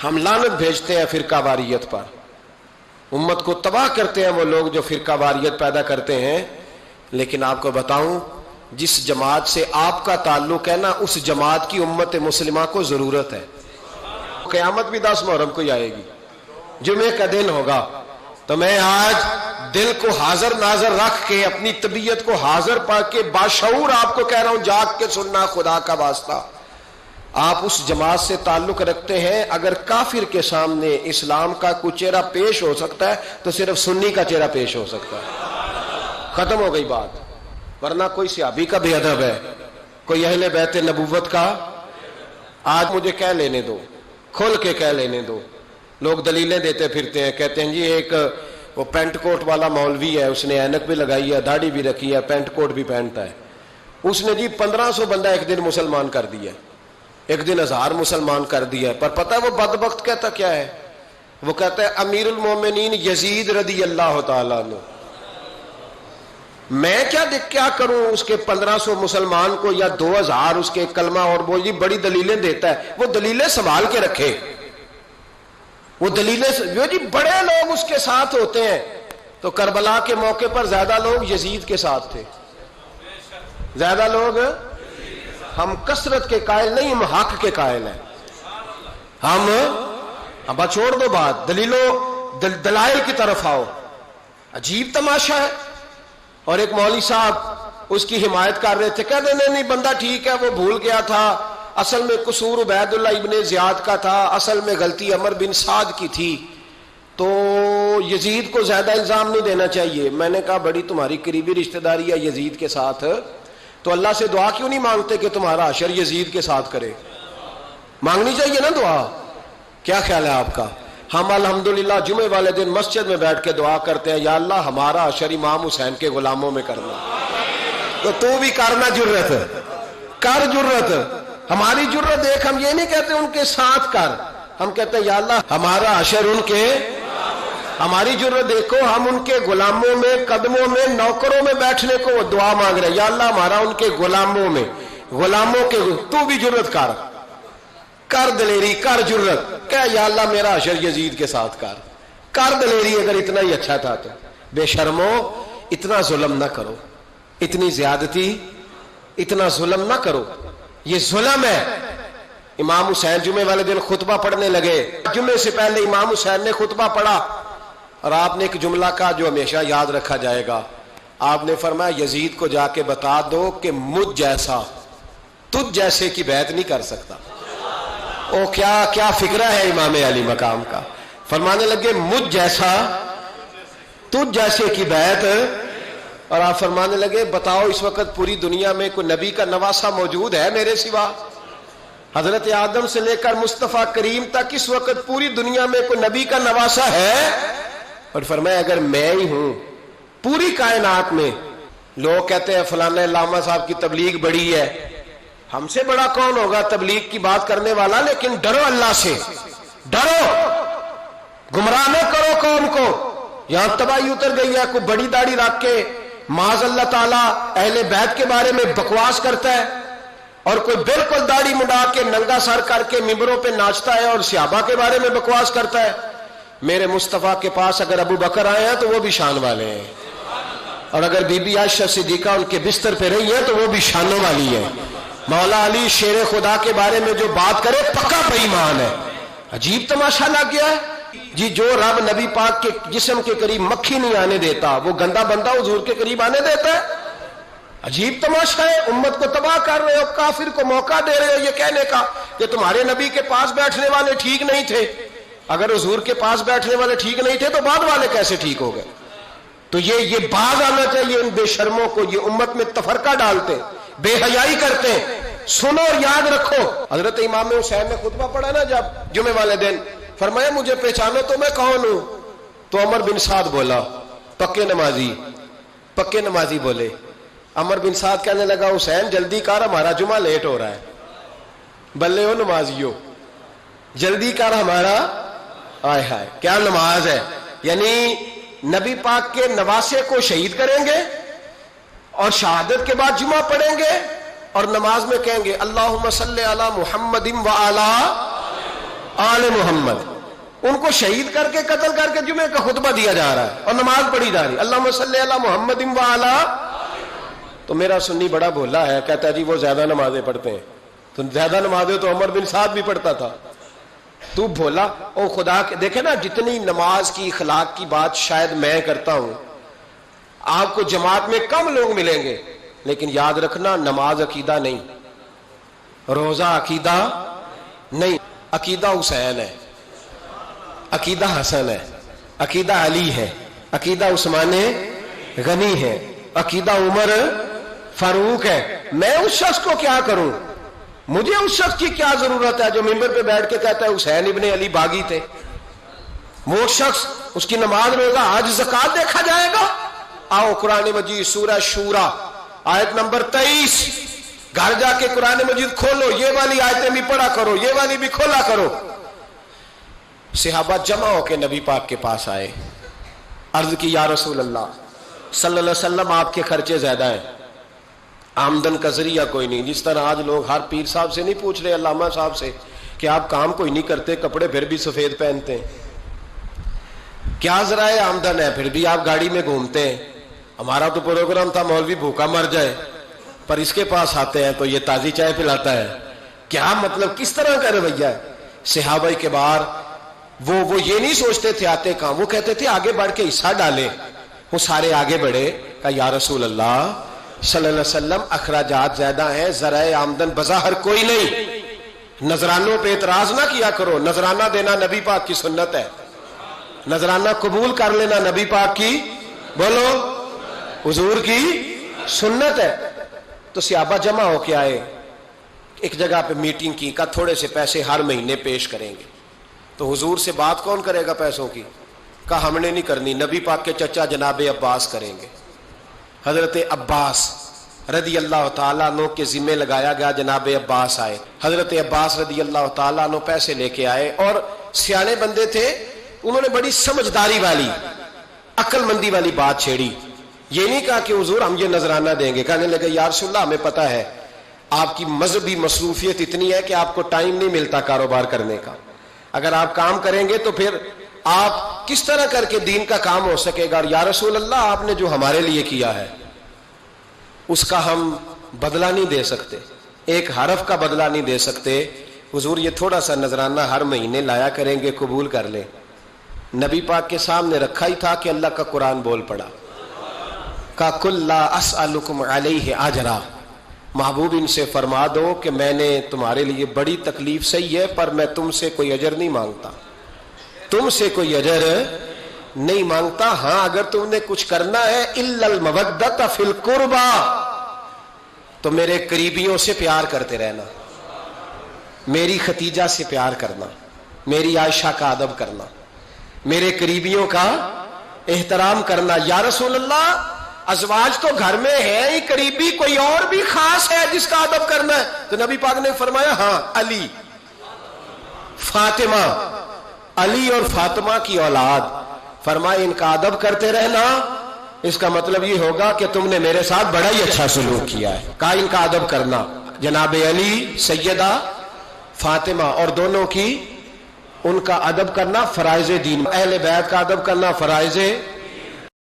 ہم لعنت بھیجتے ہیں فرقہ واریت پر، امت کو تباہ کرتے ہیں وہ لوگ جو فرقہ واریت پیدا کرتے ہیں. لیکن آپ کو بتاؤں، جس جماعت سے آپ کا تعلق ہے نا، اس جماعت کی امت مسلمہ کو ضرورت ہے. قیامت بھی 10 محرم کو ہی آئے گی، جمعے کا دن ہوگا. تو میں آج دل کو حاضر ناظر رکھ کے، اپنی طبیعت کو حاضر پا کے باشعور آپ کو کہہ رہا ہوں، جاگ کے سننا خدا کا واسطہ. آپ اس جماعت سے تعلق رکھتے ہیں، اگر کافر کے سامنے اسلام کا کوئی چہرہ پیش ہو سکتا ہے تو صرف سنی کا چہرہ پیش ہو سکتا ہے. ختم ہو گئی بات. ورنہ کوئی صحابی کا بے ادب ہے، کوئی اہل بیت نبوت کا. آج مجھے کہہ لینے دو، کھول کے کہہ لینے دو. لوگ دلیلیں دیتے پھرتے ہیں، کہتے ہیں جی ایک وہ پینٹ کوٹ والا مولوی ہے، اس نے اینک بھی لگائی ہے، داڑھی بھی رکھی ہے، پینٹ کوٹ بھی پہنتا ہے. اس نے جی 1500 بندہ ایک دن مسلمان کر دیا، ایک دن 1000 مسلمان کر دیا. پر پتہ ہے وہ بدبخت کہتا کیا ہے؟ وہ کہتا ہے امیر المومنین یزید رضی اللہ تعالیٰ عنہ. میں کیا کروں اس کے 1500 مسلمان کو یا 2000 اس کے کلمہ، اور وہ جی بڑی دلیلیں دیتا ہے. وہ دلیلیں سنبھال کے رکھے، وہ دلیلیں جو جی بڑے لوگ اس کے ساتھ ہوتے ہیں. تو کربلا کے موقع پر زیادہ لوگ یزید کے ساتھ تھے، زیادہ لوگ. ہم کثرت کے قائل نہیں، ہم حق کے قائل ہیں. ہم اب چھوڑ دو بات، دلائل کی طرف آؤ. عجیب تماشا ہے. اور ایک مولوی صاحب اس کی حمایت کر رہے تھے، کہتے نہیں بندہ ٹھیک ہے، وہ بھول گیا تھا، اصل میں قصور عبید اللہ ابن زیاد کا تھا، اصل میں غلطی عمر بن سعد کی تھی، تو یزید کو زیادہ الزام نہیں دینا چاہیے. میں نے کہا بڑی تمہاری قریبی رشتہ داری ہے یزید کے ساتھ، تو اللہ سے دعا کیوں نہیں مانگتے کہ تمہارا حشر یزید کے ساتھ کرے؟ مانگنی چاہیے نا دعا. کیا خیال ہے آپ کا؟ ہم الحمدللہ جمعے والے دن مسجد میں بیٹھ کے دعا کرتے ہیں، یا اللہ ہمارا حشر امام حسین کے غلاموں میں کرنا. تو بھی کرنا، جرت کر، جرت. ہماری جرت دیکھ، ہم یہ نہیں کہتے ان کے ساتھ کر، ہم کہتے ہیں یا اللہ ہمارا حشر ان کے. ہماری جرت دیکھو، ہم ان کے غلاموں میں، قدموں میں، نوکروں میں بیٹھنے کو دعا مانگ رہے ہیں، یا اللہ ہمارا ان کے غلاموں میں، غلاموں کے. تو بھی جرت کر دلیری، کر جرت، کہ یا اللہ میرا حشر یزید کے ساتھ کر دلیری. اگر اتنا ہی اچھا تھا تو بے شرمو اتنا ظلم نہ کرو، اتنی زیادتی، اتنا ظلم نہ کرو. یہ ظلم ہے. امام حسین جمعے والے دن خطبہ پڑھنے لگے. جمعے سے پہلے امام حسین نے خطبہ پڑھا، اور آپ نے ایک جملہ کہا جو ہمیشہ یاد رکھا جائے گا. آپ نے فرمایا یزید کو جا کے بتا دو کہ مجھ جیسا تجھ جیسے کی بیعت نہیں کر سکتا. او کیا فکرہ ہے امام علی مقام کا. فرمانے لگے مجھ جیسا تجھ جیسے کی بیعت. اور آپ فرمانے لگے بتاؤ اس وقت پوری دنیا میں کوئی نبی کا نواسا موجود ہے میرے سوا؟ حضرت آدم سے لے کر مصطفیٰ کریم تک اس وقت پوری دنیا میں کوئی نبی کا نواسا ہے؟ اور فرمایا اگر میں ہی ہوں پوری کائنات میں. لوگ کہتے ہیں فلانا علامہ صاحب کی تبلیغ بڑی ہے. ہم سے بڑا کون ہوگا تبلیغ کی بات کرنے والا؟ لیکن ڈرو اللہ سے، ڈرو، گمراہ نہ کرو قوم کو. یہاں تباہی اتر گئی ہے. کوئی بڑی داڑھی رکھ کے معاذ اللہ تعالیٰ اہل بیت کے بارے میں بکواس کرتا ہے، اور کوئی بالکل داڑھی مڈا کے ننگا سر کر کے ممبروں پہ ناچتا ہے اور صحابہ کے بارے میں بکواس کرتا ہے. میرے مصطفیٰ کے پاس اگر ابو بکر آئے ہیں تو وہ بھی شان والے ہیں، اور اگر بی بی عائشہ صدیقہ ان کے بستر پہ رہی ہے تو وہ بھی شانوں والی ہے. مولا علی شیر خدا کے بارے میں جو بات کرے پکا بے ایمان ہے. عجیب تماشا لگ گیا ہے جی. جو رب نبی پاک کے جسم کے قریب مکھی نہیں آنے دیتا، وہ گندا بندہ حضور کے قریب آنے دیتا ہے؟ عجیب تماشا ہے. امت کو تباہ کر رہے ہو، کافر کو موقع دے رہے ہو یہ کہنے کا کہ تمہارے نبی کے پاس بیٹھنے والے ٹھیک نہیں تھے. اگر حضور کے پاس بیٹھنے والے ٹھیک نہیں تھے تو بعد والے کیسے ٹھیک ہو گئے؟ تو یہ باز آنا چاہیے ان بے شرموں کو. یہ امت میں تفرقہ ڈالتے، بے حیائی کرتے ہیں. سنو اور یاد رکھو. حضرت امام حسین نے خطبہ پڑھا نا جب جمعے والے دن، فرمایا مجھے پہچانو تو میں کون ہوں؟ تو عمر بن سعد بولا، پکے نمازی بولے. عمر بن سعد کہنے لگا حسین جلدی کر، ہمارا جمعہ لیٹ ہو رہا ہے. بلے ہو نمازیو، جلدی کر ہمارا. آئے ہائے کیا نماز ہے. یعنی نبی پاک کے نواسے کو شہید کریں گے اور شہادت کے بعد جمعہ پڑھیں گے اور نماز میں کہیں گے اللہم صلی علی محمد و علی. آل محمد. ان کو شہید کر کے قتل کر کے جمعے کا خطبہ دیا جا رہا ہے اور نماز پڑھی جا رہی. اللہم صلی علی محمد وعلی. تو میرا سنی بڑا بھولا ہے, کہتا ہے جی وہ زیادہ نمازیں پڑھتے ہیں. تو زیادہ نمازیں تو عمر بن سعد بھی پڑھتا تھا. تو بھولا او خدا کے. دیکھیں نا, جتنی نماز کی اخلاق کی بات شاید میں کرتا ہوں, آپ کو جماعت میں کم لوگ ملیں گے, لیکن یاد رکھنا نماز عقیدہ نہیں, روزہ عقیدہ نہیں. عقیدہ حسین ہے, عقیدہ حسن ہے, عقیدہ علی ہے, عقیدہ عثمان غنی ہے, عقیدہ عمر فاروق ہے. میں اس شخص کو کیا کروں؟ مجھے اس شخص کی کیا ضرورت ہے جو ممبر پہ بیٹھ کے کہتا ہے حسین ابن علی باغی تھے؟ وہ شخص, اس کی نماز روزہ حج زکات دیکھا جائے گا. آؤ قرآن مجید سورہ شورا آیت نمبر 23, گھر جا کے قرآن مجید کھولو, یہ والی آیتیں بھی پڑھا کرو, یہ والی بھی کھولا کرو. صحابہ جمع ہو کے نبی پاک کے پاس آئے, عرض کی یا رسول اللہ صلی اللہ علیہ وسلم, آپ کے خرچے زیادہ ہیں, آمدن کا ذریعہ کوئی نہیں. جس طرح آج لوگ ہر پیر صاحب سے نہیں پوچھ رہے, علامہ صاحب سے, کہ آپ کام کوئی نہیں کرتے, کپڑے پھر بھی سفید پہنتے ہیں, کیا ذرائع آمدن ہے, پھر بھی آپ گاڑی میں گھومتے ہیں. ہمارا تو پروگرام تھا مولوی بھوکا مر جائے, پر اس کے پاس آتے ہیں تو یہ تازی چائے پلاتا ہے. کیا مطلب, کس طرح کا رویہ ہے؟ صحابہ کے بار وہ یہ نہیں سوچتے تھے آتے کہاں, وہ کہتے تھے آگے بڑھ کے حصہ ڈالیں. وہ سارے آگے بڑھے, کہا یا رسول اللہ صلی اللہ علیہ وسلم اخراجات زیادہ ہیں, ذرائع آمدن بظاہر کوئی نہیں, نذرانوں پہ اعتراض نہ کیا کرو. نذرانہ دینا نبی پاک کی سنت ہے, نذرانہ قبول کر لینا نبی پاک کی, بولو, حضور کی سنت ہے. تو صحابہ جمع ہو کے آئے, ایک جگہ پہ میٹنگ کی, کہا تھوڑے سے پیسے ہر مہینے پیش کریں گے. تو حضور سے بات کون کرے گا پیسوں کی؟ کہا ہم نے نہیں کرنی, نبی پاک کے چچا جناب عباس کریں گے. حضرت عباس رضی اللہ تعالیٰ عنہ کے ذمے لگایا گیا. جناب عباس آئے, حضرت عباس رضی اللہ تعالیٰ عنہ پیسے لے کے آئے, اور سیانے بندے تھے, انہوں نے بڑی سمجھداری والی, عقل مندی والی بات چھیڑی. یہ نہیں کہا کہ حضور ہم یہ نذرانہ دیں گے. کہنے لگے یا رسول اللہ ہمیں پتہ ہے آپ کی مذہبی مصروفیت اتنی ہے کہ آپ کو ٹائم نہیں ملتا کاروبار کرنے کا. اگر آپ کام کریں گے تو پھر آپ کس طرح کر کے دین کا کام ہو سکے گا. اور یا رسول اللہ آپ نے جو ہمارے لیے کیا ہے اس کا ہم بدلہ نہیں دے سکتے, ایک حرف کا بدلہ نہیں دے سکتے. حضور یہ تھوڑا سا نذرانہ ہر مہینے لایا کریں گے, قبول کر لیں. نبی پاک کے سامنے رکھا ہی تھا کہ اللہ کا قرآن بول پڑا, کا کل لا اسألکم علیہ اجرا, محبوب ان سے فرما دو کہ میں نے تمہارے لیے بڑی تکلیف سہی ہے, پر میں تم سے کوئی اجر نہیں مانگتا, تم سے کوئی اجر نہیں مانگتا. ہاں اگر تم نے کچھ کرنا ہے الا المودۃ فی القربى, تو میرے قریبیوں سے پیار کرتے رہنا, میری ختیجہ سے پیار کرنا, میری عائشہ کا ادب کرنا, میرے قریبیوں کا احترام کرنا. یا رسول اللہ ازواج تو گھر میں ہے ہی, قریبی کوئی اور بھی خاص ہے جس کا ادب کرنا ہے؟ تو نبی پاک نے فرمایا ہاں علی, فاطمہ, علی اور فاطمہ کی اولاد. فرمایا ان کا ادب کرتے رہنا, اس کا مطلب یہ ہوگا کہ تم نے میرے ساتھ بڑا ہی اچھا سلوک کیا ہے. کہا ان کا ادب کرنا, جناب علی, سیدہ فاطمہ, اور دونوں کی ان کا ادب کرنا فرائض دین, اہل بیت کا ادب کرنا فرائض